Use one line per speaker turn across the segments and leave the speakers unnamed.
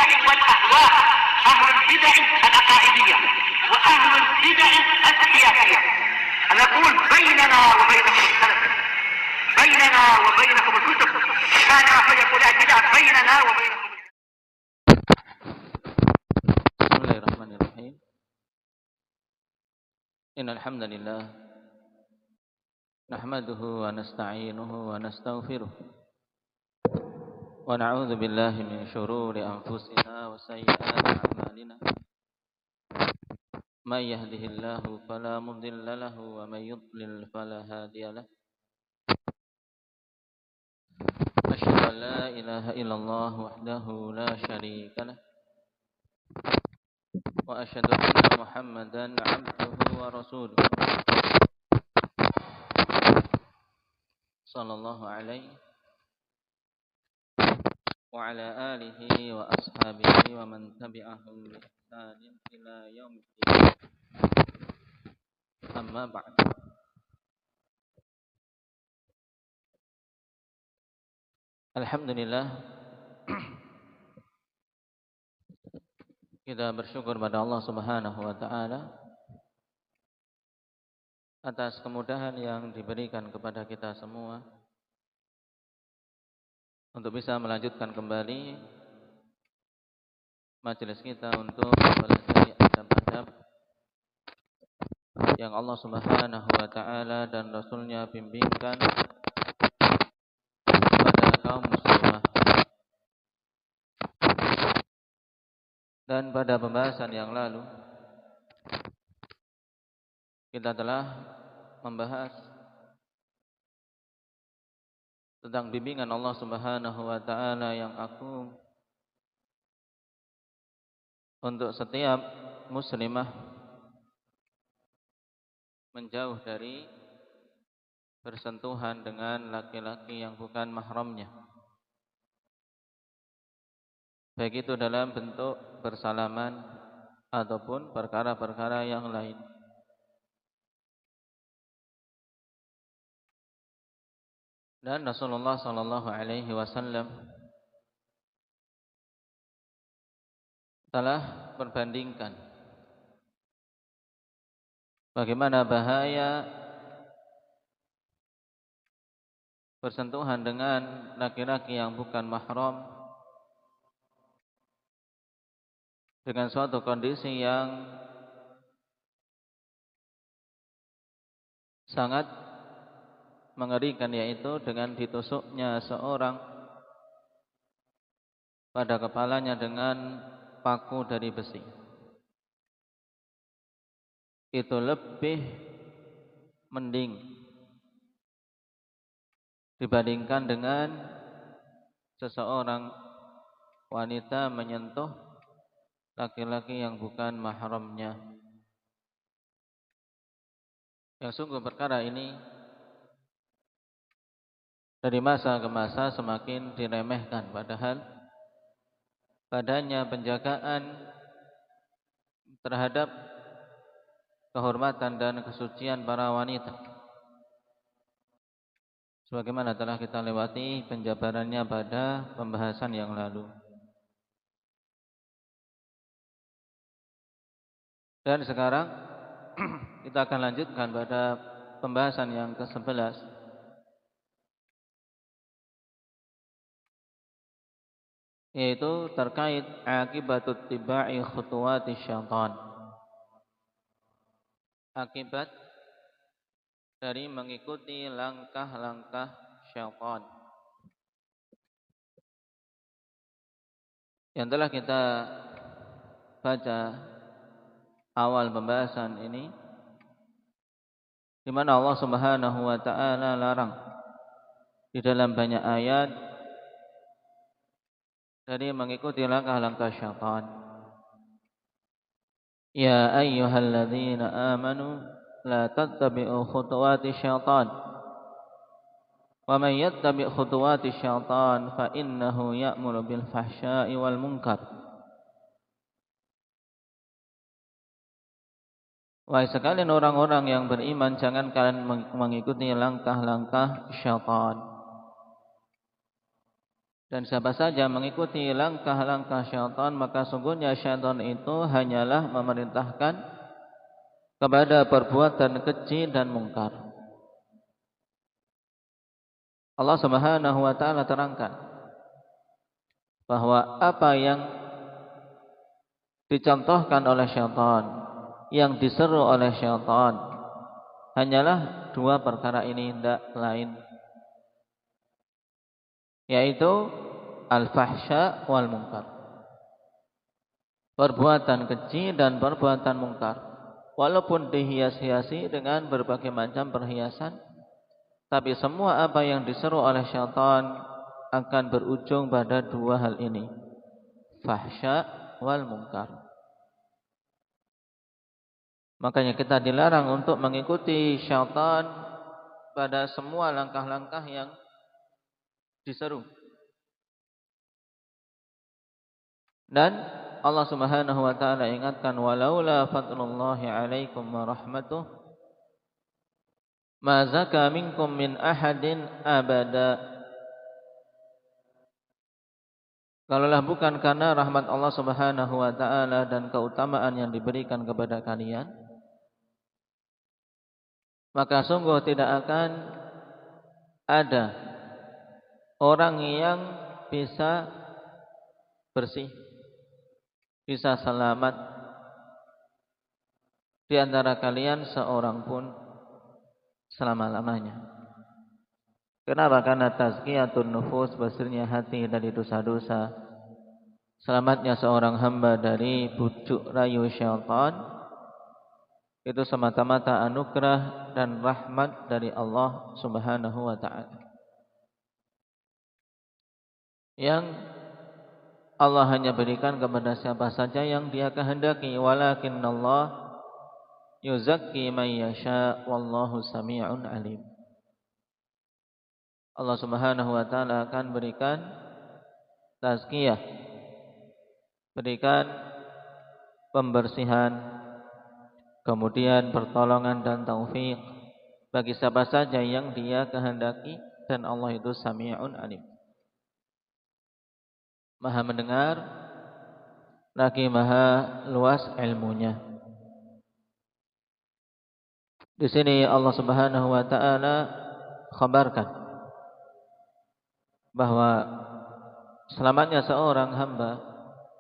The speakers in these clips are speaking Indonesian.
البدع والأهواء، أهل البدع العقائدية وأهل البدع السياسية. نقول بيننا وبينكم السلف، بيننا وبينكم الكتب، كان فيقول البدع بيننا وبينكم.
بسم الله الرحمن الرحيم. إن الحمد لله نحمده ونستعينه ونستغفره ونعوذ بالله من شرور أنفسنا وسيئات أعمالنا. من يهده الله فلا مضل له ومن يضلل فلا هادي له. أشهد أن لا إله إلا الله وحده لا شريك له وأشهد أن محمدا عبده ورسوله صلى الله عليه وعلى آله وأصحابه ومن تبعهم بإحسان إلى يوم الدين. أما بعد. Alhamdulillah, kita bersyukur pada Allah Subhanahu wa taala atas kemudahan yang diberikan kepada kita semua untuk bisa melanjutkan kembali majelis kita untuk mempelajari adab-adab yang Allah Subhanahu wa taala dan Rasulnya bimbingkan kepada kaum muslimah. Dan pada pembahasan yang lalu kita telah membahas tentang bimbingan Allah Subhanahu wa taala yang agung untuk setiap muslimah menjauh dari bersentuhan dengan laki-laki yang bukan mahramnya, baik itu dalam bentuk bersalaman ataupun perkara-perkara yang lain. Dan Rasulullah sallallahu alaihi wasallam telah perbandingkan bagaimana bahaya bersentuhan dengan laki-laki yang bukan mahram dengan suatu kondisi yang sangat mengerikan, yaitu dengan ditusuknya seorang pada kepalanya dengan paku dari besi. Itu lebih mending dibandingkan dengan seseorang wanita menyentuh laki-laki yang bukan mahramnya. Yang sungguh perkara ini dari masa ke masa semakin diremehkan, padahal padanya penjagaan terhadap kehormatan dan kesucian para wanita, sebagaimana telah kita lewati penjabarannya pada pembahasan yang lalu. Dan sekarang kita akan lanjutkan pada pembahasan yang ke-11, yaitu terkait akibatut tiba'i khutuwati syaitan, akibat dari mengikuti langkah-langkah syaitan. Yang telah kita baca awal pembahasan ini, di mana Allah Subhanahu wa taala larang di dalam banyak ayat dari mengikuti langkah-langkah syaitan. Ya ayyuhalladzina amanu la tattabi'u khutuwati syaitan wa man yattabi' khutuwati syaitan fa innahu ya'muru bil fahsya'i wal munkar. Wahai sekalian orang-orang yang beriman, jangan kalian mengikuti langkah-langkah syaitan. Dan siapa saja mengikuti langkah-langkah syaitan, maka sungguhnya syaitan itu hanyalah memerintahkan kepada perbuatan keji dan mungkar. Allah Subhanahu wa taala terangkan bahwa apa yang dicontohkan oleh syaitan, yang diseru oleh syaitan, hanyalah dua perkara ini, tidak lain, yaitu al-fahsya wal munkar, perbuatan keji dan perbuatan mungkar. Walaupun dihias-hiasi dengan berbagai macam perhiasan, tapi semua apa yang diseru oleh syaitan akan berujung pada dua hal ini, fahsya wal munkar. Makanya kita dilarang untuk mengikuti syaitan pada semua langkah-langkah yang diseru. Dan Allah Subhanahu wa taala ingatkan, walaula fadlullahi 'alaikum wa rahmatuh ma zaka minkum min ahadin abada. Kalaulah bukan karena rahmat Allah Subhanahu wa taala dan keutamaan yang diberikan kepada kalian, maka sungguh tidak akan ada orang yang bisa bersih, bisa selamat di antara kalian seorang pun selama-lamanya. Kenapa? Karena tazkiyatun nufus, bersihnya hati dari dosa-dosa, selamatnya seorang hamba dari bujuk rayu syaitan, itu semata-mata anugerah dan rahmat dari Allah Subhanahu wa taala, yang Allah hanya berikan kepada siapa saja yang Dia kehendaki. Walakinnallah yuzakki man yasha wallahu sami'un alim. Allah Subhanahu wa taala akan berikan tazkiyah, berikan pembersihan, kemudian pertolongan dan taufik bagi siapa saja yang Dia kehendaki, dan Allah itu sami'un alim, Maha mendengar lagi Maha luas ilmunya. Di sini Allah Subhanahu wa taala khabarkan bahwa selamatnya seorang hamba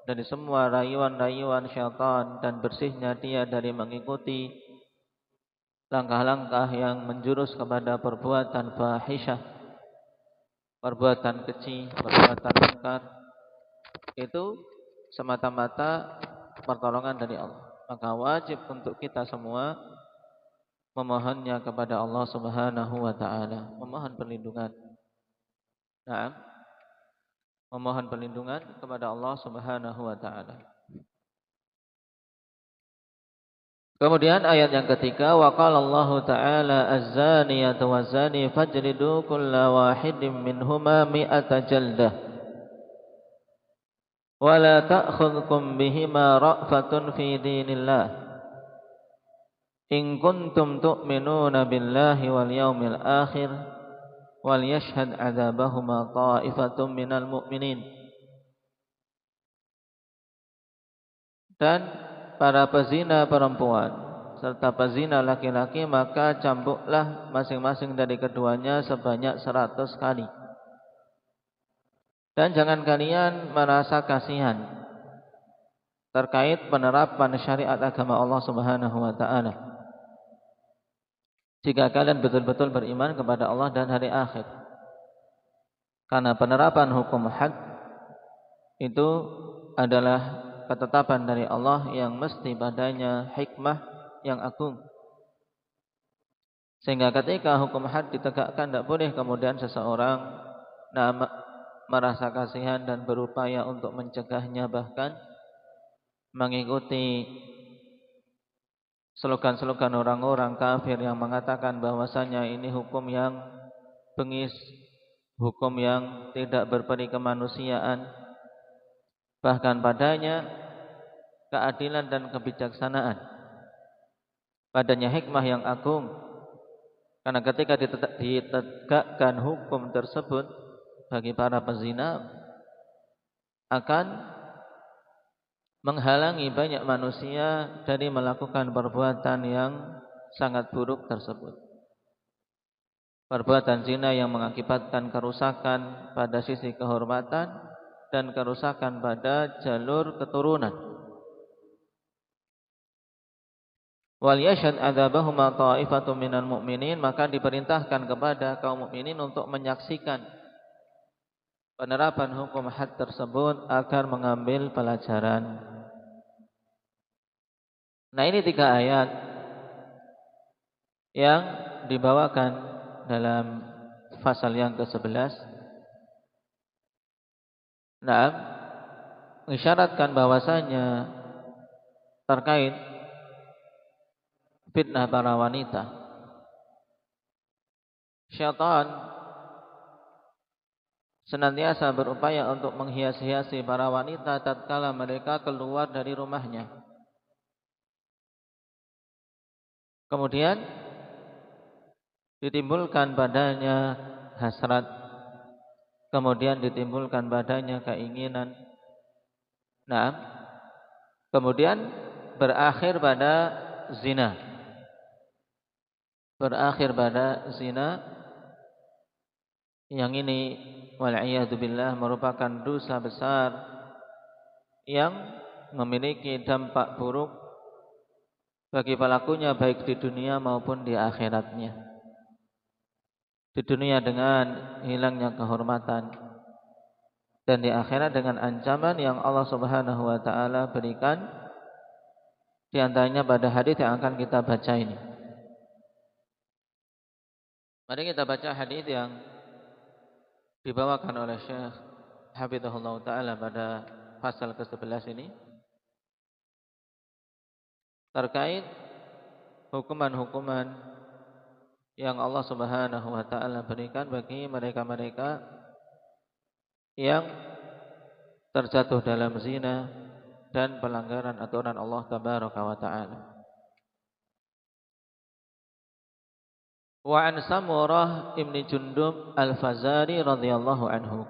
dari semua rayuan-rayuan syaitan dan bersihnya dia dari mengikuti langkah-langkah yang menjurus kepada perbuatan fahisyah, perbuatan keji, perbuatan mungkar, itu semata-mata pertolongan dari Allah. Maka wajib untuk kita semua memohonnya kepada Allah Subhanahu wa taala, memohon perlindungan. Nah, memohon perlindungan kepada Allah Subhanahu wa taala. Kemudian ayat yang ketiga, wa qala Allah taala az-zaniyatu waz-zani fajridu kulla wahidin minhuma mi'ata jaldah wa la ta'khudhukum bihima ra'fatun fi dinillah in kuntum tu'minuna billahi wal yawmil akhir wal yashhad 'adzabahuma ta'ifatun minal mu'minin. Dan para pezina perempuan serta pezina laki-laki, maka cambuklah masing-masing dari keduanya sebanyak 100 kali. Dan jangan kalian merasa kasihan terkait penerapan syariat agama Allah Subhanahu wa taala, jika kalian betul-betul beriman kepada Allah dan hari akhir. Karena penerapan hukum had itu adalah ketetapan dari Allah yang mesti padanya hikmah yang agung, sehingga ketika hukum had ditegakkan, tidak boleh kemudian seseorang merasa kasihan dan berupaya untuk mencegahnya, bahkan mengikuti slogan-slogan orang-orang kafir yang mengatakan bahwasanya ini hukum yang bengis, hukum yang tidak berperi kemanusiaan, bahkan padanya keadilan dan kebijaksanaan, padanya hikmah yang agung. Karena ketika ditegakkan hukum tersebut bagi para pezina, akan menghalangi banyak manusia dari melakukan perbuatan yang sangat buruk tersebut. Perbuatan zina yang mengakibatkan kerusakan pada sisi kehormatan dan kerusakan pada jalur keturunan. Wal yashhad adzabahuma ta'ifatun minal mu'minin, maka diperintahkan kepada kaum mukminin untuk menyaksikan penerapan hukum had tersebut agar mengambil pelajaran. Nah, ini 3 ayat yang dibawakan dalam pasal yang ke-11. Nah, mengisyaratkan bahwasanya terkait fitnah para wanita, syaitan senantiasa berupaya untuk menghias-hiasi para wanita tatkala mereka keluar dari rumahnya. Kemudian ditimbulkan padanya hasrat, kemudian ditimbulkan padanya keinginan. Nah, kemudian berakhir pada zina. Berakhir pada zina, yang ini wal'iyadu billah merupakan dosa besar yang memiliki dampak buruk bagi pelakunya baik di dunia maupun di akhiratnya. Di dunia dengan hilangnya kehormatan, dan di akhirat dengan ancaman yang Allah Subhanahu wa taala berikan, di antaranya pada hadis yang akan kita baca ini. Mari kita baca hadis yang dibawakan oleh Syekh Hafizahullah Ta'ala pada pasal ke-11 ini terkait hukuman-hukuman yang Allah Subhanahu wa taala berikan bagi mereka-mereka yang terjatuh dalam zina dan pelanggaran aturan Allah Tabaraka wa taala. Wa an Samurah ibn Jundub al-Fazari radhiyallahu anhu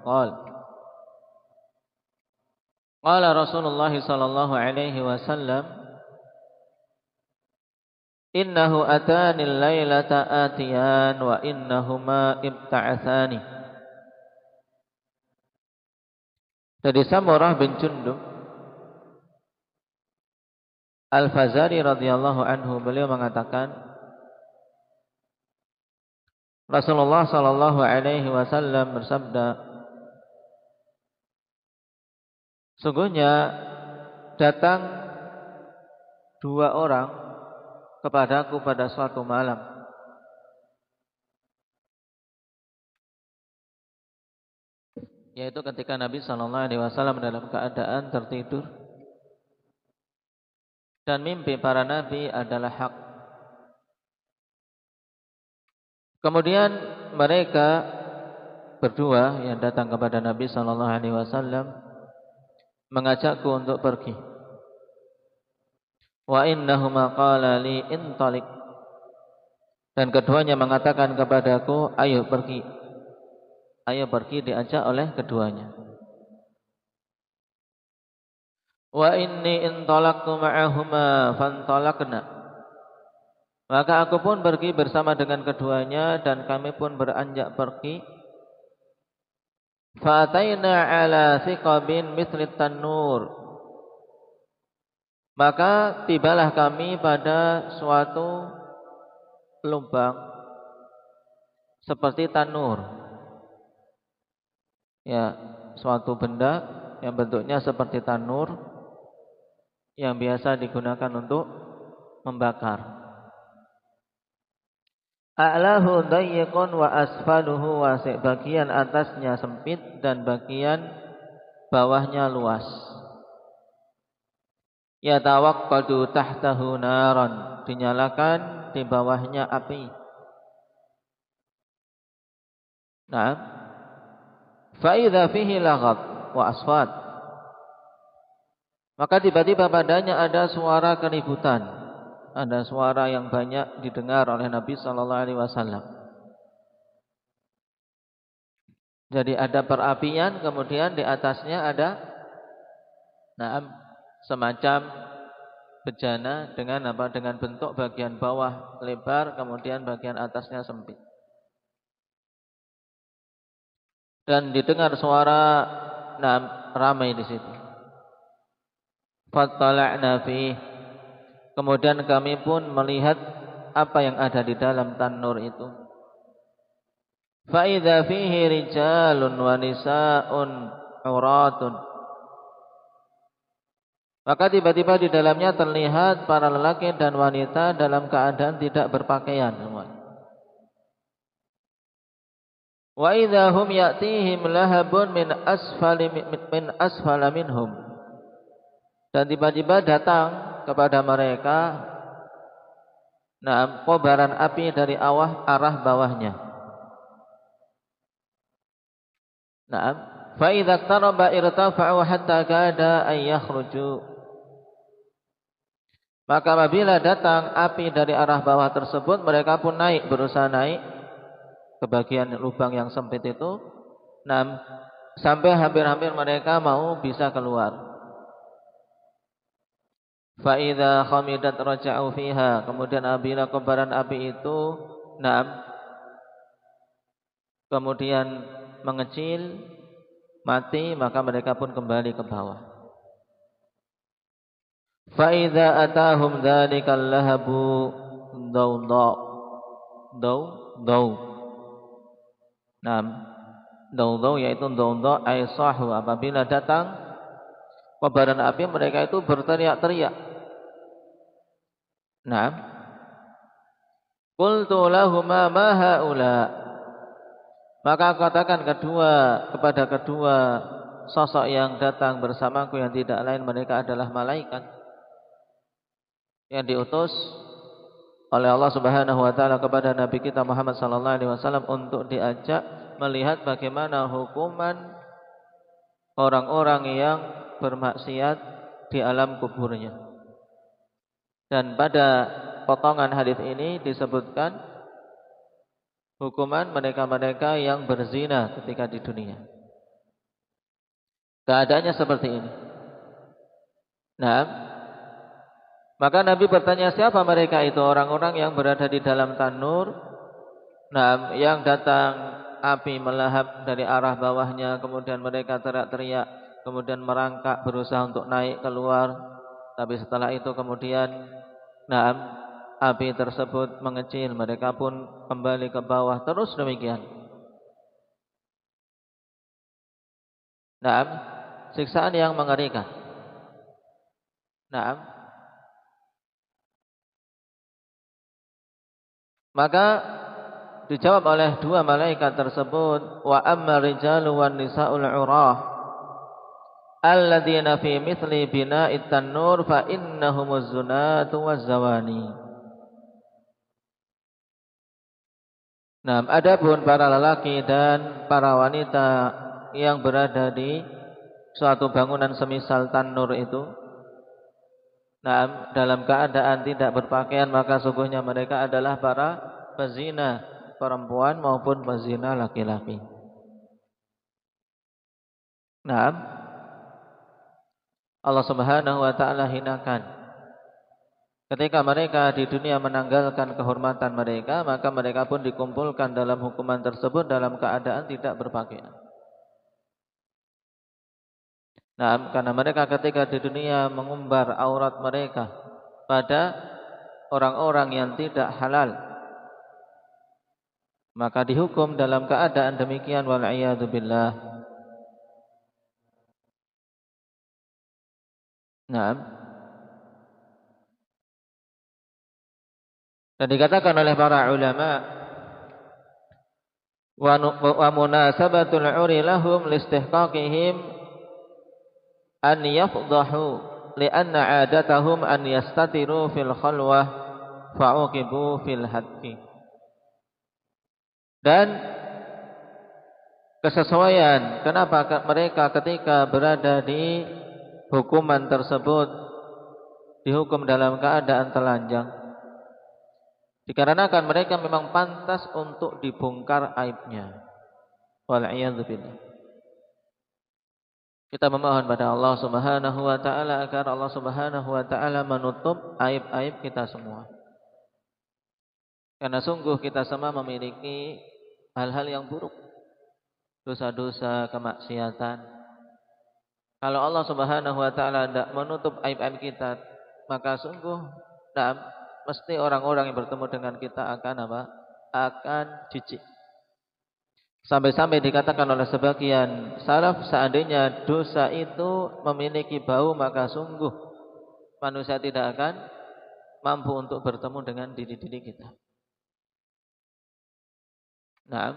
qala Rasulullah sallallahu alaihi wasallam, innahu atani al-lailata atiyan wa innahuma ibta'athani. Dari Samurah bin Jundub al-Fazari radhiyallahu anhu, beliau mengatakan Rasulullah sallallahu alaihi wasallam bersabda, sungguhnya datang 2 orang kepadaku pada suatu malam. Yaitu ketika Nabi sallallahu alaihi wasallam dalam keadaan tertidur dan mimpi para nabi adalah hak. Kemudian mereka berdua yang datang kepada Nabi sallallahu alaihi wasallam mengajakku untuk pergi. Wa innahuma qala li intalik, dan keduanya mengatakan kepadaku, ayo pergi. Ayo pergi diajak oleh keduanya. Wa inni intalaqtu ma'ahuma fantalaqna, maka aku pun pergi bersama dengan keduanya dan kami pun beranjak pergi. Fa'ataina ala thiqabin mithli tanur, maka tibalah kami pada suatu lubang seperti tanur. Ya, suatu benda yang bentuknya seperti tanur yang biasa digunakan untuk membakar. A'lahu dayyiqun wa asfaluhu wasi', bagian atasnya sempit dan bagian bawahnya luas. Yatawaqqadu tahtahu naran, dinyalakan di bawahnya api. Nah, fa idza fihi laghat wa asfat, maka tiba-tiba padanya ada suara keributan. Ada suara yang banyak didengar oleh Nabi sallallahu alaihi wasallam. Jadi ada perapian, kemudian di atasnya ada Nah, semacam bejana dengan apa? Dengan bentuk bagian bawah lebar, kemudian bagian atasnya sempit. Dan didengar suara ramai di situ. Fattala'na fi. Kemudian kami pun melihat apa yang ada di dalam tanur itu. Fa idza fihi rijalun wa nisaa'un uratun. Maka tiba-tiba di dalamnya terlihat para lelaki dan wanita dalam keadaan tidak berpakaian semua. Wa idza hum ya'tihim lahabun min asfala minhum. Dan tiba-tiba datang kepada mereka kobaran api dari arah bawahnya. Fa idza iqtaraba irtafa'u hatta kada ay yakhruju. Maka apabila datang api dari arah bawah tersebut, mereka pun naik, berusaha naik ke bagian lubang yang sempit itu. Sampai hampir-hampir mereka mau bisa keluar. Fa idza khamidat raja'u fiha. Kemudian apabila kobaran api itu kemudian mengecil, mati, maka mereka pun kembali ke bawah. Fa idza atahum dzalikal lahabu daw. Daw yaitu daw ay sahu. Apabila datang kobaran api, mereka itu berteriak-teriak. Qultu lahumā mā haulā. Maka katakan kepada kedua sosok yang datang bersamaku yang tidak lain mereka adalah malaikat yang diutus oleh Allah Subhanahu wa taala kepada Nabi kita Muhammad sallallahu alaihi wasallam untuk diajak melihat bagaimana hukuman orang-orang yang bermaksiat di alam kuburnya. Dan pada potongan hadis ini disebutkan hukuman mereka-mereka yang berzina ketika di dunia. Keadaannya seperti ini. Maka Nabi bertanya, siapa mereka itu? Orang-orang yang berada di dalam tanur, yang datang api melahap dari arah bawahnya, kemudian mereka teriak-teriak, kemudian merangkak berusaha untuk naik keluar. Tapi setelah itu kemudian api tersebut mengecil, mereka pun kembali ke bawah, terus demikian. Siksaan yang mengerikan. Maka dijawab oleh dua malaikat tersebut, wa amma rijalu wan nisa'ul urah alladzina fi mithli bina'it tanur fa innahumuz zunatu waz zawani. Adapun para lelaki dan para wanita yang berada di suatu bangunan semisal tanur itu, dalam keadaan tidak berpakaian, maka sungguhnya mereka adalah para pezina perempuan maupun pezina laki-laki. Allah Subhanahu wa taala hinakan ketika mereka di dunia menanggalkan kehormatan mereka, maka mereka pun dikumpulkan dalam hukuman tersebut dalam keadaan tidak berpakaian. Karena mereka ketika di dunia mengumbar aurat mereka pada orang-orang yang tidak halal, maka dihukum dalam keadaan demikian, wal'iyadu billah. Dan dikatakan oleh para ulama, wa munasabatul uri lahum listihqaqihim an yafdahu li'anna 'adatahum an yastatiru fil khalwah fa'uqibu fil hadki. Dan kesesuaian kenapa mereka ketika berada di hukuman tersebut dihukum dalam keadaan telanjang, dikarenakan mereka memang pantas untuk dibongkar aibnya. Wal a'yadzu billah. Kita memohon pada Allah Subhanahu wa taala agar Allah Subhanahu wa taala menutup aib-aib kita semua. Karena sungguh kita semua memiliki hal-hal yang buruk, dosa-dosa, kemaksiatan. Kalau Allah Subhanahu wa taala tidak menutup aib-aib kita, maka sungguh mesti orang-orang yang bertemu dengan kita akan apa? Akan jijik. Sampai-sampai dikatakan oleh sebagian salaf, seandainya dosa itu memiliki bau, maka sungguh manusia tidak akan mampu untuk bertemu dengan diri-diri kita. Nah,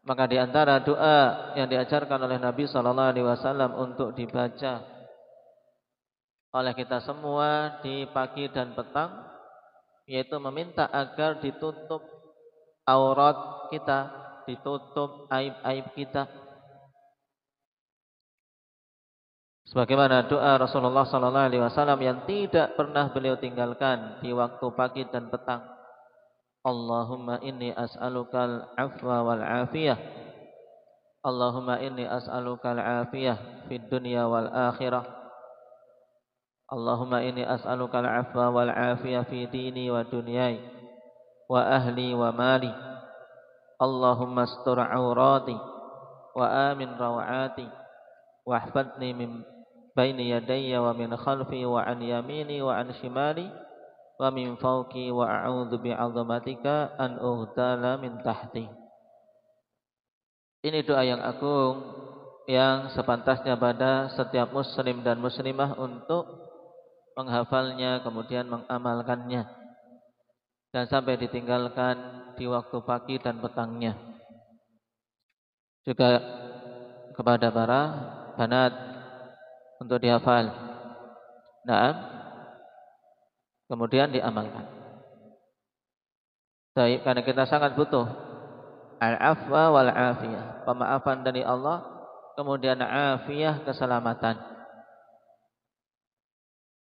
maka di antara doa yang diajarkan oleh Nabi sallallahu alaihi wasallam untuk dibaca oleh kita semua di pagi dan petang, yaitu meminta agar ditutup aurat kita, ditutup aib-aib kita. Sebagaimana doa Rasulullah sallallahu alaihi wasallam yang tidak pernah beliau tinggalkan di waktu pagi dan petang. Allahumma inni as'alukal afwa wal afiyah. Allahumma inni as'alukal afiyah fid dunya wal akhirah. Allahumma inni as'alukal afwa wal afiyah fi dini wa dunyai wa ahli wa mali. Allahumma astur aurati wa amin rawati wahfadni min baini yadayya wa min khalfi wa an yamini wa an shimali wa min fawqi wa a'udzu bi'azamatika an ughtala min tahti. Ini doa yang agung yang sepantasnya pada setiap muslim dan muslimah untuk menghafalnya kemudian mengamalkannya dan sampai ditinggalkan di waktu pagi dan petangnya. Juga kepada para banat untuk dihafal. Kemudian diamalkan. Baik, karena kita sangat butuh al-afwa wal afiyah, pemaafan dari Allah, kemudian afiyah, keselamatan.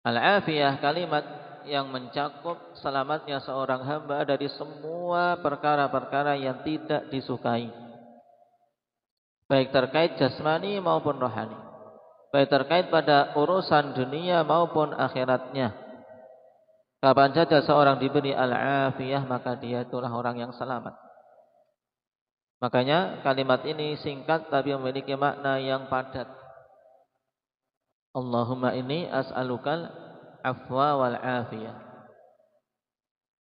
Al-afiyah kalimat yang mencakup selamatnya seorang hamba dari semua perkara-perkara yang tidak disukai, baik terkait jasmani maupun rohani, baik terkait pada urusan dunia maupun akhiratnya. Kapan saja seorang diberi al-afiyah, maka dia itulah orang yang selamat. Makanya kalimat ini singkat tapi memiliki makna yang padat. Allahumma inni as'alukal afwa wal afiyah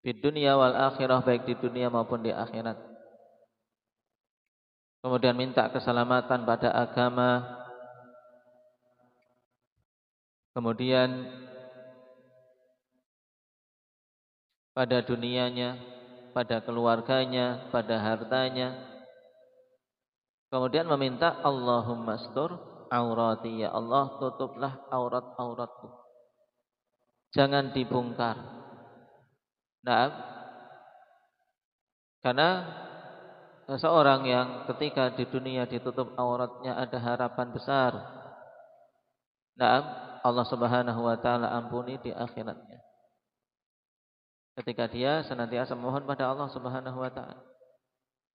fid dunya wal akhirah, baik di dunia maupun di akhirat. Kemudian minta keselamatan pada agama. Kemudian pada dunianya, pada keluarganya, pada hartanya. Kemudian meminta Allahumma astur aurati, ya Allah tutuplah aurat-auratku, jangan dibongkar. Karena seseorang yang ketika di dunia ditutup auratnya ada harapan besar. Allah Subhanahu wa taala ampuni di akhiratnya. Ketika dia senantiasa mohon pada Allah Subhanahu wa taala.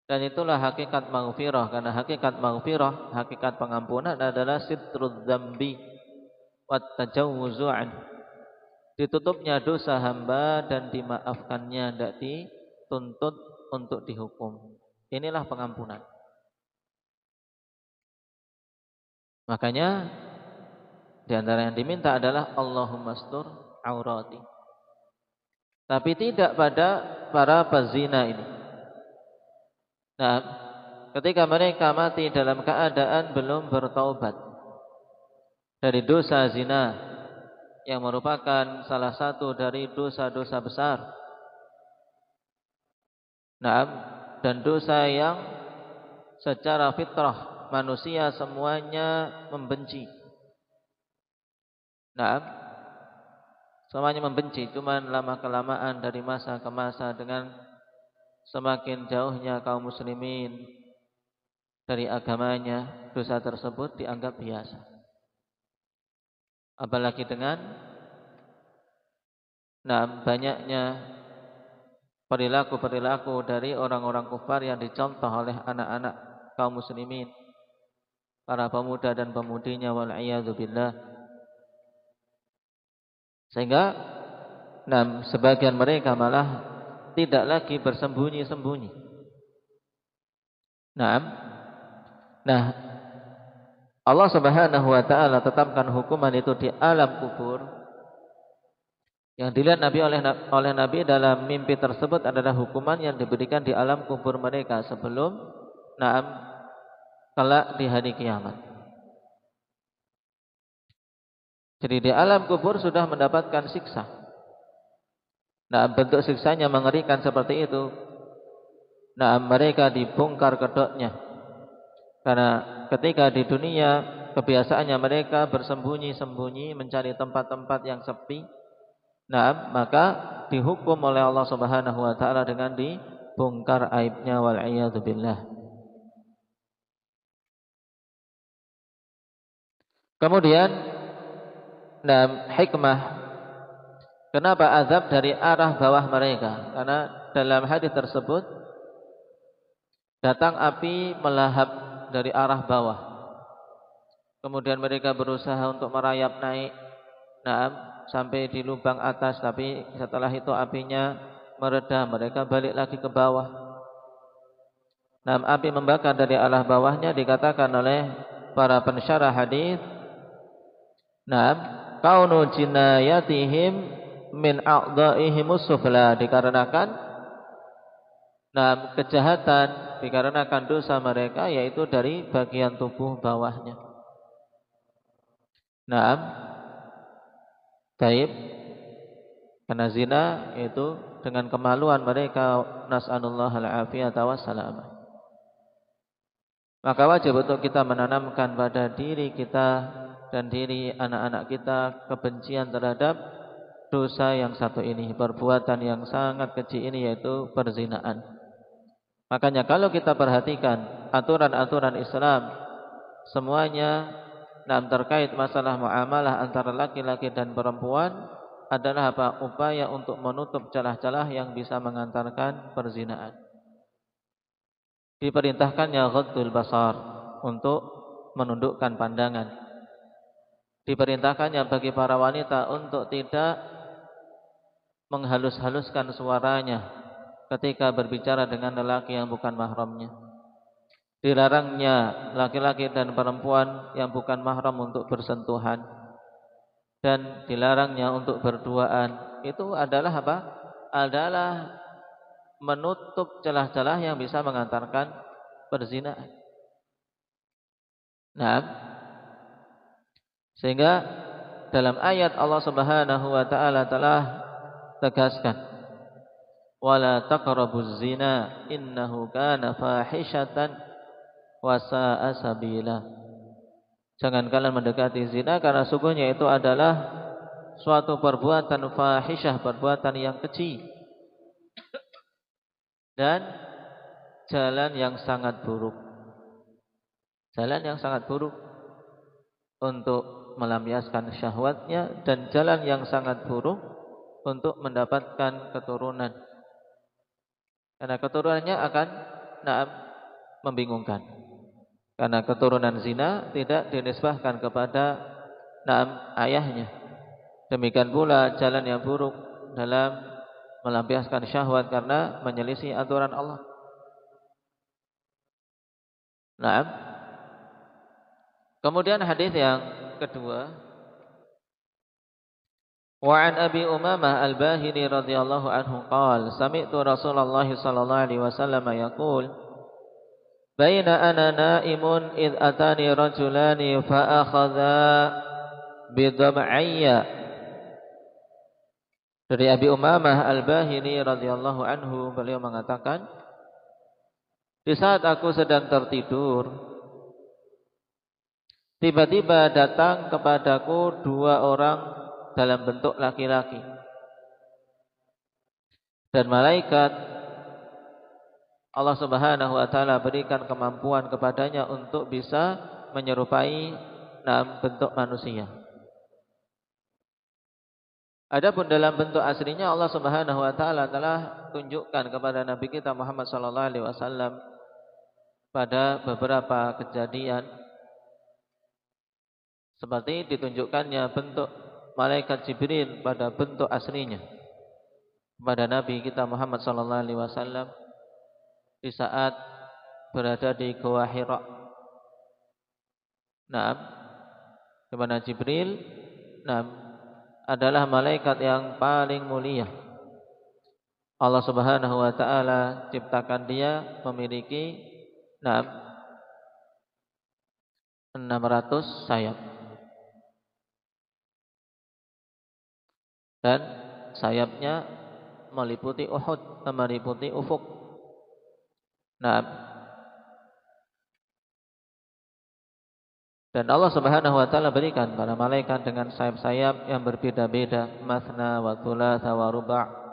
Dan itulah hakikat maghfirah, karena hakikat maghfirah, hakikat pengampunan adalah sitrud dzambi wat tajawuzu an. Ditutupnya dosa hamba dan dimaafkannya, tidak dituntut untuk dihukum. Inilah pengampunan. Makanya di antara yang diminta adalah Allahumma astur aurati. Tapi tidak pada para pezina ini. Ketika mereka mati dalam keadaan belum bertaubat dari dosa zina, yang merupakan salah satu dari dosa-dosa besar. Dan dosa yang secara fitrah manusia semuanya membenci. Semuanya membenci, cuman lama-kelamaan dari masa ke masa dengan semakin jauhnya kaum muslimin dari agamanya, dosa tersebut dianggap biasa. Apalagi dengan banyaknya perilaku-perilaku dari orang-orang kufar yang dicontoh oleh anak-anak kaum muslimin. para pemuda dan pemudinya wal billah. Sehingga sebagian mereka malah tidak lagi bersembunyi-sembunyi. Nah, Allah Subhanahu wa taala tetapkan hukuman itu di alam kubur. Yang dilihat oleh Nabi dalam mimpi tersebut adalah hukuman yang diberikan di alam kubur mereka sebelum kelak di hari kiamat. Jadi di alam kubur sudah mendapatkan siksa. Bentuk siksanya mengerikan seperti itu. Mereka dibongkar kedoknya. Karena ketika di dunia kebiasaannya mereka bersembunyi-sembunyi mencari tempat-tempat yang sepi. Maka dihukum oleh Allah Subhanahu wa taala dengan dibongkar aibnya wal billah. Kemudian hikmah kenapa azab dari arah bawah mereka? Karena dalam hadis tersebut datang api melahap dari arah bawah. Kemudian mereka berusaha untuk merayap naik sampai di lubang atas, tapi setelah itu apinya mereda, mereka balik lagi ke bawah. Api membakar dari arah bawahnya dikatakan oleh para pensyarah hadis, kaunu jinayatihim min a'dha'ihimus sufla, dikarenakan kejahatan, dikarenakan dosa mereka yaitu dari bagian tubuh bawahnya. Taib, karena zina itu dengan kemaluan mereka, nas'alullah al-afiyata wassalamah. Maka wajib untuk kita menanamkan pada diri kita dan diri anak-anak kita kebencian terhadap dosa yang satu ini, perbuatan yang sangat kecil ini, yaitu perzinaan. Makanya kalau kita perhatikan aturan-aturan Islam semuanya terkait masalah muamalah antara laki-laki dan perempuan adalah upaya untuk menutup celah-celah yang bisa mengantarkan perzinaan. Diperintahkannya ghaddul basar, untuk menundukkan pandangan. Diperintahkannya bagi para wanita untuk tidak menghalus-haluskan suaranya ketika berbicara dengan lelaki yang bukan mahramnya. Dilarangnya laki-laki dan perempuan yang bukan mahram untuk bersentuhan, dan dilarangnya untuk berduaan. Itu adalah Adalah menutup celah-celah yang bisa mengantarkan perzinahan. Sehingga dalam ayat Allah Subhanahu wa taala telah tegaskan, wala taqrabuz zina innahu kana fahishatan wa sa'a sabila. Jangan kalian mendekati zina, karena sungguhnya itu adalah suatu perbuatan fahisyah, perbuatan yang keji, dan jalan yang sangat buruk. Jalan yang sangat buruk untuk melampiaskan syahwatnya, dan jalan yang sangat buruk untuk mendapatkan keturunan. Karena keturunannya akan membingungkan. Karena keturunan zina tidak dinisbahkan kepada ayahnya. Demikian pula jalan yang buruk dalam melampiaskan syahwat karena menyelisih aturan Allah. Kemudian hadis yang kedua, wa an Abi Umamah Al-Bahili radhiyallahu anhu qala sami'tu Rasulullah sallallahu alaihi wasallam yaqul baina ana naimun id atani rajulani fa akhadha bidam'ayya. Dari Abi Umamah Al-Bahili radhiyallahu anhu, beliau mengatakan, di saat aku sedang tertidur, tiba-tiba datang kepadaku dua orang dalam bentuk laki-laki, dan malaikat Allah Subhanahu wa taala berikan kemampuan kepadanya untuk bisa menyerupai bentuk manusia. Adapun dalam bentuk aslinya Allah Subhanahu wa taala telah tunjukkan kepada Nabi kita Muhammad sallallahu alaihi wasallam pada beberapa kejadian seperti ditunjukkannya bentuk malaikat Jibril pada bentuk aslinya kepada Nabi kita Muhammad sallallahu alaihi wasallam di saat berada di Gua Hira. Naam, di mana Jibril adalah malaikat yang paling mulia. Allah Subhanahu wa taala ciptakan dia memiliki 600 sayap. Dan sayapnya meliputi Uhud, meliputi ufuk. Dan Allah Subhanahu wa taala berikan para malaikat dengan sayap-sayap yang berbeda-beda, matsna wa thulatsa wa ruba'.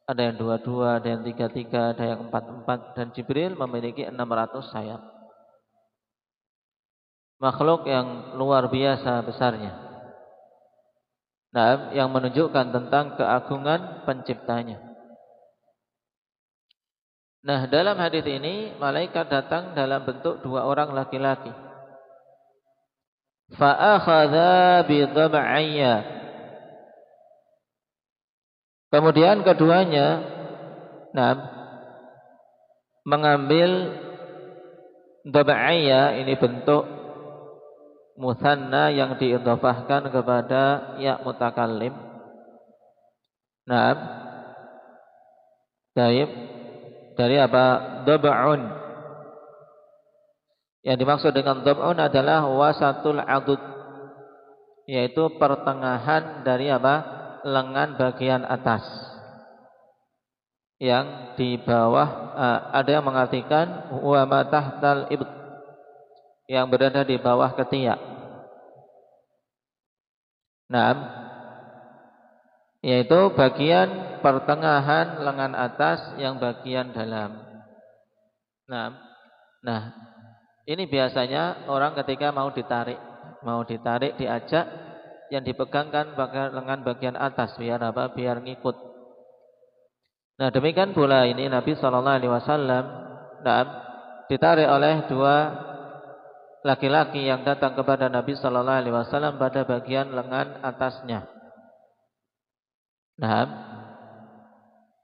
Ada yang 2-2, ada yang 3-3, ada yang 4-4, dan Jibril memiliki 600 sayap. Makhluk yang luar biasa besarnya. Yang menunjukkan tentang keagungan penciptanya. Dalam hadis ini malaikat datang dalam bentuk 2 orang laki-laki. Fa'akhadha bidhab'ayya. Kemudian keduanya mengambil dhab'ayya, ini bentuk mutsanna yang diidhafahkan kepada ya mutakallim. Dari apa? Dhab'un. Yang dimaksud dengan dhab'un adalah wasatul adud, yaitu pertengahan dari apa? Lengan bagian atas. Yang di bawah, ada yang mengartikan wa ma tahtal ibt, yang berada di bawah ketiak. Yaitu bagian pertengahan lengan atas yang bagian dalam. Ini biasanya orang ketika mau ditarik diajak, yang dipegangkan lengan bagian atas biar apa? Biar ngikut. Demikian pula ini Nabi sallallahu alaihi wasallam ditarik oleh 2 laki-laki yang datang kepada Nabi sallallahu alaihi wasallam pada bagian lengan atasnya.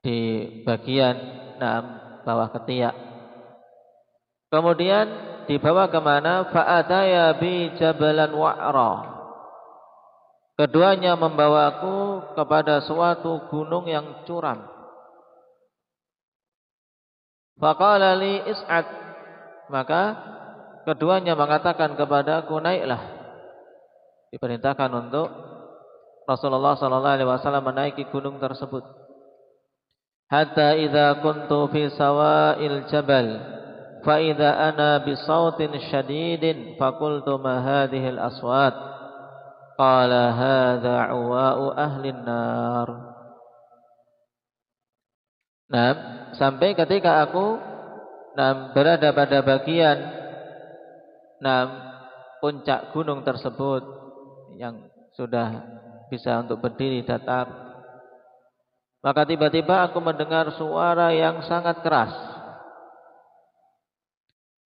Di bagian bawah ketiak. Kemudian dibawa kemana? Fa'ataya bi jabalan wa'ra. Keduanya membawaku kepada suatu gunung yang curam. Faqala li is'ad. Maka keduanya mengatakan kepadaku, naiklah. Diperintahkan untuk Rasulullah sallallahu alaihi wasallam menaiki gunung tersebut. Hatta idza kuntu fi sawa'il jabal fa idza ana bi sautin syadidin faqultu ma hadhihi al aswat. Qala hadza uwa'u ahli nar. Sampai ketika aku berada pada bagian puncak gunung tersebut yang sudah bisa untuk berdiri datar, maka tiba-tiba aku mendengar suara yang sangat keras.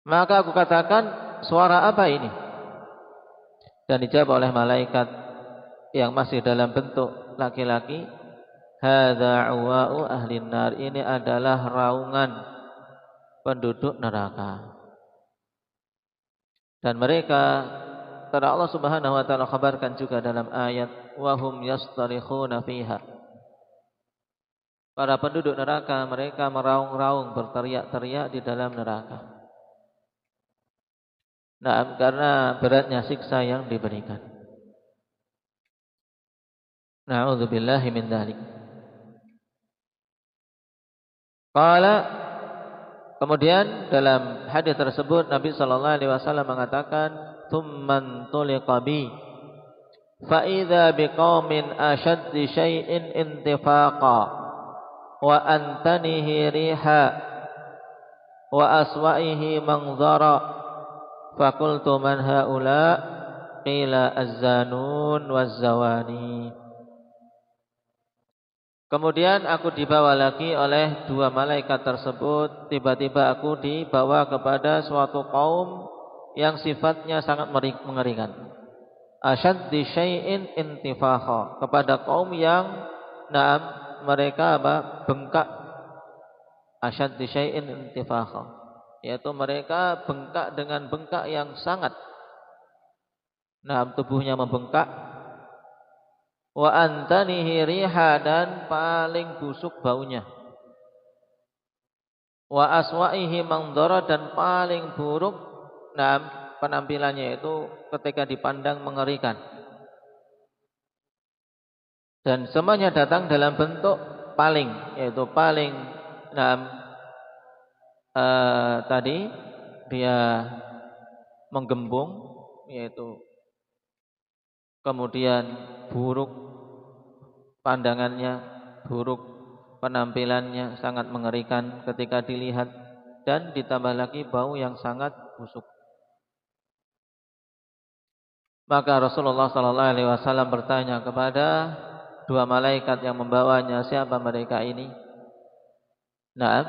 Maka aku katakan, suara apa ini? Dan dijawab oleh malaikat yang masih dalam bentuk laki-laki, hadza uwa'u ahli nar, ini adalah raungan penduduk neraka. Dan mereka, karena Allah Subhanahu wa taala kabarkan juga dalam ayat, wa hum yastarikhuna fiha. Para penduduk neraka, mereka meraung-raung, berteriak-teriak di dalam neraka. Karena beratnya siksa yang diberikan. Na'udzubillahi min dzalik. Kemudian dalam hadis tersebut Nabi sallallahu alaihi wasallam mengatakan, "Tsumman tuliqa bi fa idza biqaumin ashaddi syai'in intifaqa wa antanihi riha wa aswa'ihi manzara fa qultu man haula qila az-zanun waz-zawani." Kemudian aku dibawa lagi oleh 2 malaikat tersebut. Tiba-tiba aku dibawa kepada suatu kaum yang sifatnya sangat mengerikan. asyaddi syai'in intifakha, kepada kaum yang na'am mereka bengkak, asyaddi syai'in intifakha, yaitu mereka bengkak dengan bengkak yang sangat, na'am tubuhnya membengkak, wa antanihi riha, dan paling busuk baunya, wa aswa'ihi mandhara, dan paling buruk na'am penampilannya itu ketika dipandang mengerikan. Dan semuanya datang dalam bentuk paling, yaitu paling na'am tadi dia menggembung, yaitu kemudian buruk pandangannya, buruk penampilannya, sangat mengerikan ketika dilihat, dan ditambah lagi bau yang sangat busuk. Maka Rasulullah sallallahu alaihi wasallam bertanya kepada dua malaikat yang membawanya, siapa mereka ini? Nah,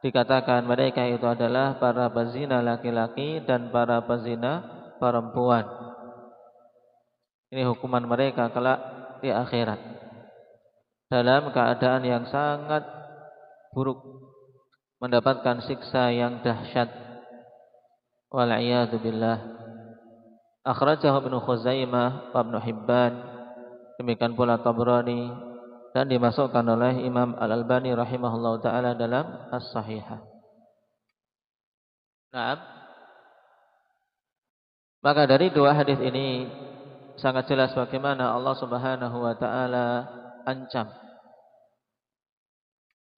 dikatakan mereka itu adalah para pezina laki-laki dan para pezina perempuan. Ini hukuman mereka kelak di akhirat, dalam keadaan yang sangat buruk, mendapatkan siksa yang dahsyat. Wal'iyadu billah. Akhrajahu Ibnu Khuzaimah wa Ibnu Hibban, demikian pula Tabrani, dan dimasukkan oleh Imam Al-Albani rahimahullahu taala dalam As-Sahihah. Nah, maka dari dua hadis ini sangat jelas bagaimana Allah Subhanahu wa taala ancam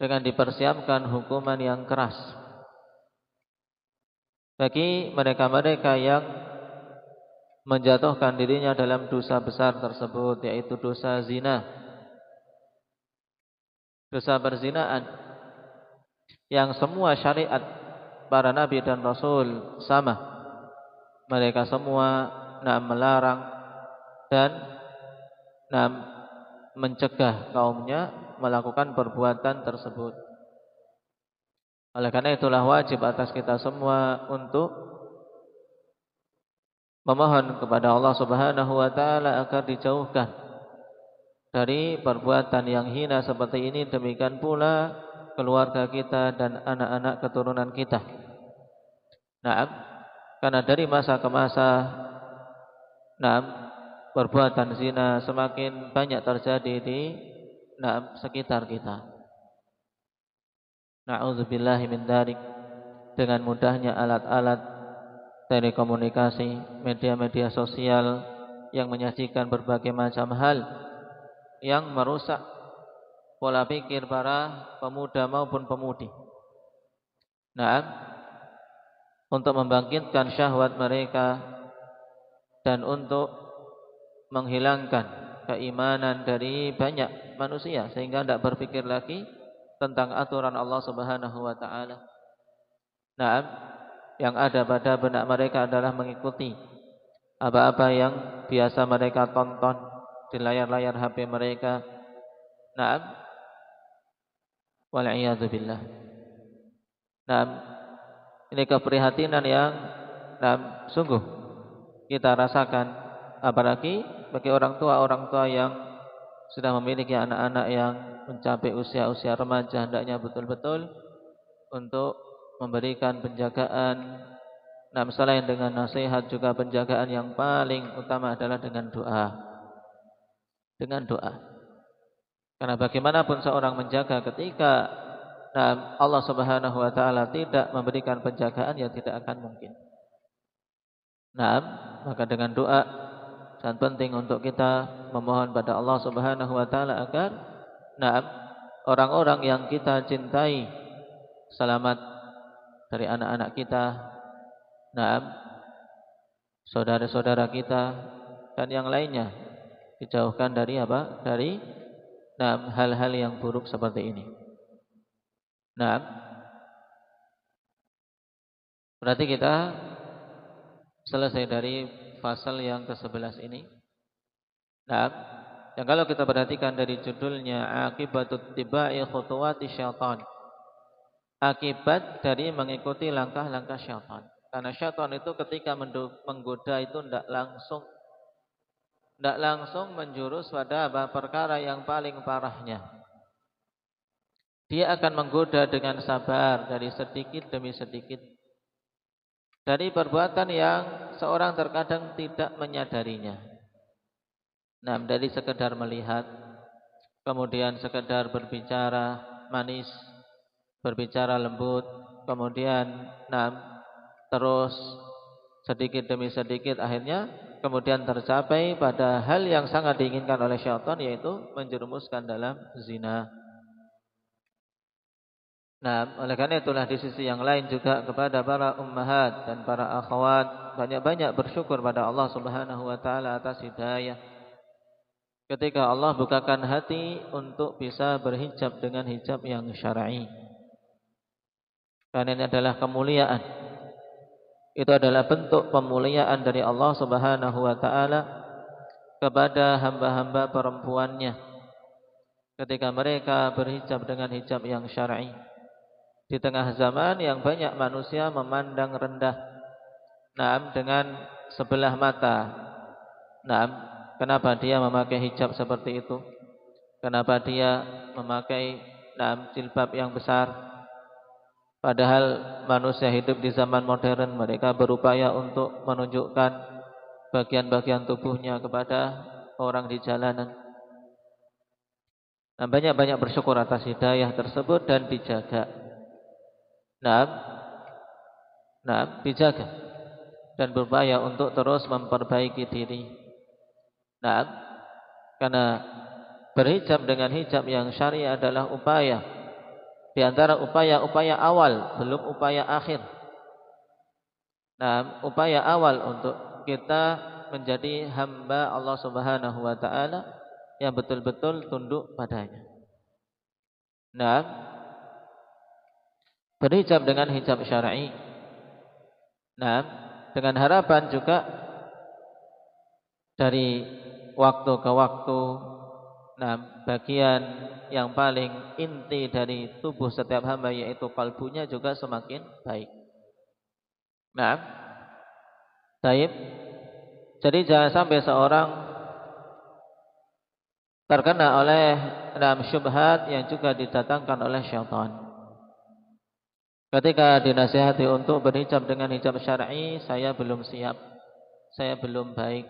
dengan dipersiapkan hukuman yang keras bagi mereka-mereka yang menjatuhkan dirinya dalam dosa besar tersebut, yaitu dosa zina, dosa perzinaan, yang semua syariat para nabi dan rasul sama. Mereka semua melarang dan mencegah kaumnya melakukan perbuatan tersebut. Oleh karena itulah wajib atas kita semua untuk memohon kepada Allah Subhanahu wa taala agar dijauhkan dari perbuatan yang hina seperti ini, demikian pula keluarga kita dan anak-anak keturunan kita. Nah, karena dari masa ke masa perbuatan zina semakin banyak terjadi di sekitar kita. Na'udzubillahi min dzalik. Dengan mudahnya alat-alat telekomunikasi, media-media sosial yang menyajikan berbagai macam hal yang merusak pola pikir para pemuda maupun pemudi. Nah, untuk membangkitkan syahwat mereka dan untuk menghilangkan keimanan dari banyak manusia sehingga tidak berpikir lagi tentang aturan Allah Subhanahu wa taala. Nah, yang ada pada benak mereka adalah mengikuti apa-apa yang biasa mereka tonton di layar-layar HP mereka. Naam, wal'iyadu billah. Naam, ini keprihatinan yang sungguh kita rasakan, apalagi bagi orang tua yang sudah memiliki anak-anak yang mencapai usia-usia remaja, hendaknya betul-betul untuk memberikan penjagaan. Selain dengan nasihat, juga penjagaan yang paling utama adalah dengan doa. Dengan doa. Karena bagaimanapun seorang menjaga ketika Allah Subhanahu wa taala tidak memberikan penjagaan, ya tidak akan mungkin. Maka dengan doa sangat penting untuk kita memohon pada Allah Subhanahu wa taala agar orang-orang yang kita cintai selamat dari anak-anak kita, saudara-saudara kita dan yang lainnya, dijauhkan dari Dari hal-hal yang buruk seperti ini. Berarti kita selesai dari pasal yang ke-11 ini. Yang kalau kita perhatikan dari judulnya, akibatut tibai khutuwati syaitan, akibat dari mengikuti langkah-langkah syaitan. Karena syaitan itu ketika menggoda itu tidak langsung tidak langsung menjurus pada perkara yang paling parahnya. Dia akan menggoda dengan sabar dari sedikit demi sedikit, dari perbuatan yang seorang terkadang tidak menyadarinya. Nah, dari sekedar melihat, kemudian sekedar berbicara manis, berbicara lembut, kemudian terus sedikit demi sedikit akhirnya kemudian tercapai pada hal yang sangat diinginkan oleh syaitan, yaitu menjerumuskan dalam zina. Nah, oleh karena itulah di sisi yang lain juga kepada para ummahat dan para akhwat banyak-banyak bersyukur pada Allah Subhanahu wa taala atas hidayah. Ketika Allah bukakan hati untuk bisa berhijab dengan hijab yang syar'i. Karena ini adalah kemuliaan. Itu adalah bentuk pemuliaan dari Allah Subhanahu wa taala kepada hamba-hamba perempuannya ketika mereka berhijab dengan hijab yang syar'i. Di tengah zaman yang banyak manusia memandang rendah dengan sebelah mata. Kenapa dia memakai hijab seperti itu? Kenapa dia memakai jilbab yang besar? Padahal manusia hidup di zaman modern, mereka berupaya untuk menunjukkan bagian-bagian tubuhnya kepada orang di jalanan. Nah, banyak-banyak bersyukur atas hidayah tersebut dan dijaga. Dijaga dan berupaya untuk terus memperbaiki diri. Karena berhijab dengan hijab yang syar'i adalah upaya di antara upaya-upaya awal, belum upaya akhir. Upaya awal untuk kita menjadi hamba Allah Subhanahu wa taala yang betul-betul tunduk padanya. Berhijab dengan hijab syar'i. Dengan harapan juga dari waktu ke waktu bagian yang paling inti dari tubuh setiap hamba, yaitu kalbunya, juga semakin baik. Baik. Jadi jangan sampai seorang terkena oleh syubhat yang juga didatangkan oleh syaitan. Ketika dinasihati untuk berhijab dengan hijab syar'i, saya belum siap, saya belum baik,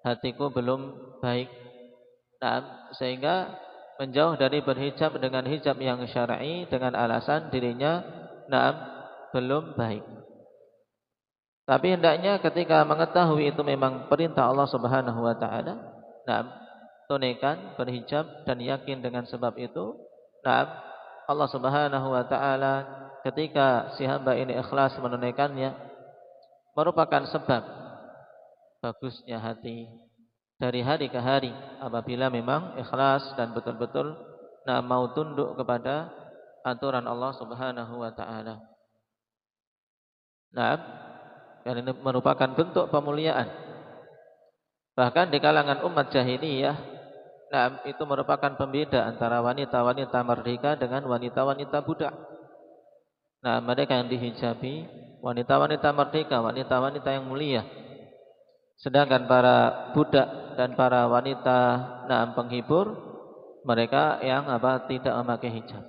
hatiku belum baik. Sehingga menjauh dari berhijab dengan hijab yang syar'i dengan alasan dirinya belum baik. Tapi hendaknya ketika mengetahui itu memang perintah Allah Subhanahu wa taala, tunaikan berhijab dan yakin dengan sebab itu. Allah Subhanahu wa taala ketika si hamba ini ikhlas menunaikannya merupakan sebab bagusnya hati dari hari ke hari apabila memang ikhlas dan betul-betul mau tunduk kepada aturan Allah Subhanahu wa taala. Dan ini merupakan bentuk pemuliaan. Bahkan di kalangan umat jahiliyah, itu merupakan pembeda antara wanita-wanita merdeka dengan wanita-wanita budak. Mereka yang dihijabi, wanita-wanita merdeka, wanita-wanita yang mulia. Sedangkan para budak dan para wanita penghibur, mereka yang tidak memakai hijab.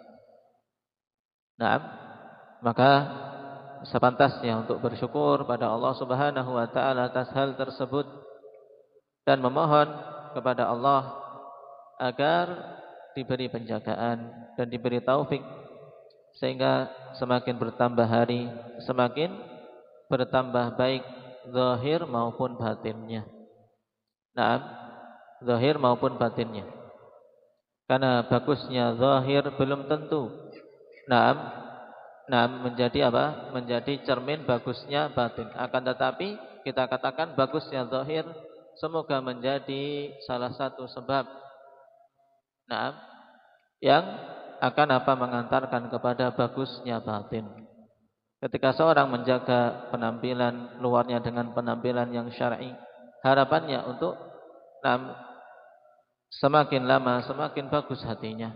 Maka sepantasnya untuk bersyukur pada Allah Subhanahu wa taala atas hal tersebut dan memohon kepada Allah agar diberi penjagaan dan diberi taufik sehingga semakin bertambah hari, semakin bertambah baik zahir maupun batinnya. Zahir maupun batinnya. Karena bagusnya zahir belum tentu menjadi menjadi cermin bagusnya batin. Akan tetapi kita katakan bagusnya zahir semoga menjadi salah satu sebab yang akan mengantarkan kepada bagusnya batin. Ketika seorang menjaga penampilan luarnya dengan penampilan yang syar'i, harapannya untuk semakin lama semakin bagus hatinya.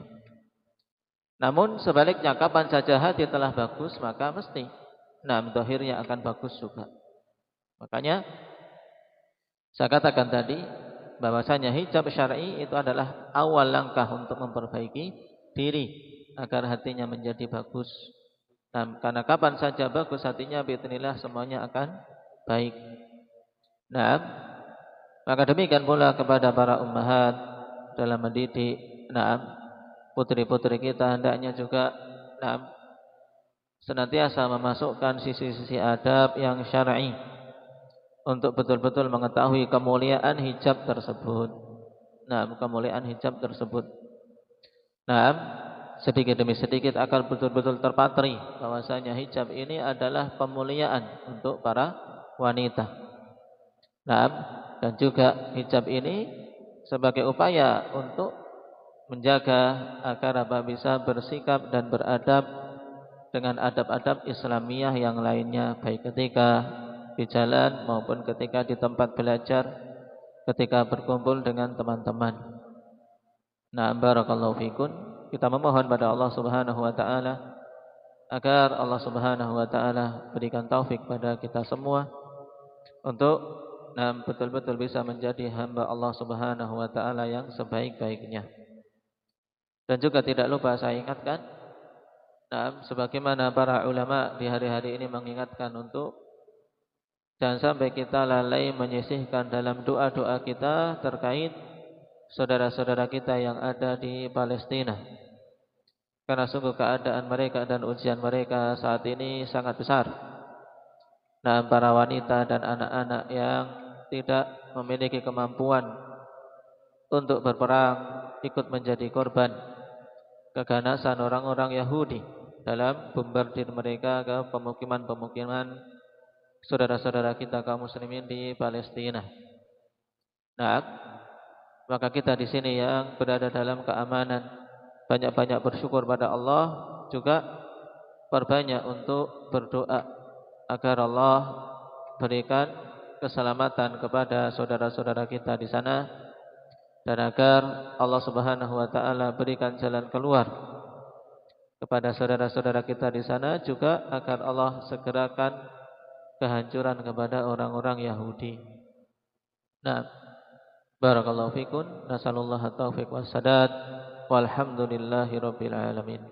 Namun sebaliknya, kapan saja hati telah bagus, maka mesti zahirnya akan bagus juga. Makanya saya katakan tadi, bahwasanya hijab syar'i itu adalah awal langkah untuk memperbaiki diri agar hatinya menjadi bagus. Nah, karena kapan saja bagus hatinya, bismillah semuanya akan baik. Nah, maka demikian pula kepada para ummahat dalam mendidik, putri-putri kita hendaknya juga senantiasa memasukkan sisi-sisi adab yang syar'i untuk betul-betul mengetahui kemuliaan hijab tersebut. Kemuliaan hijab tersebut. Sedikit demi sedikit akan betul-betul terpatri bahwasanya hijab ini adalah pemuliaan untuk para wanita. Dan juga hijab ini sebagai upaya untuk menjaga agar bisa bersikap dan beradab dengan adab-adab Islamiyah yang lainnya, baik ketika di jalan maupun ketika di tempat belajar, ketika berkumpul dengan teman-teman. Barakallahu fikun. Kita memohon pada Allah Subhanahu wa taala agar Allah Subhanahu wa taala berikan taufik pada kita semua untuk betul-betul bisa menjadi hamba Allah Subhanahu wa taala yang sebaik-baiknya. Dan juga tidak lupa saya ingatkan, sebagaimana para ulama di hari-hari ini mengingatkan untuk jangan sampai kita lalai menyisihkan dalam doa-doa kita terkait saudara-saudara kita yang ada di Palestina. Karena sungguh keadaan mereka dan ujian mereka saat ini sangat besar. Para wanita dan anak-anak yang tidak memiliki kemampuan untuk berperang ikut menjadi korban keganasan orang-orang Yahudi dalam bombardir mereka ke pemukiman-pemukiman saudara-saudara kita kaum muslimin di Palestina. Maka kita di sini yang berada dalam keamanan, banyak-banyak bersyukur pada Allah, juga perbanyak untuk berdoa agar Allah berikan keselamatan kepada saudara-saudara kita di sana, dan agar Allah Subhanahu wa taala berikan jalan keluar kepada saudara-saudara kita di sana, juga agar Allah segerakan kehancuran kepada orang-orang Yahudi. Barakallahu fikun. Nasallallahu taufiq wassadad. Walhamdulillahi rabbil alamin.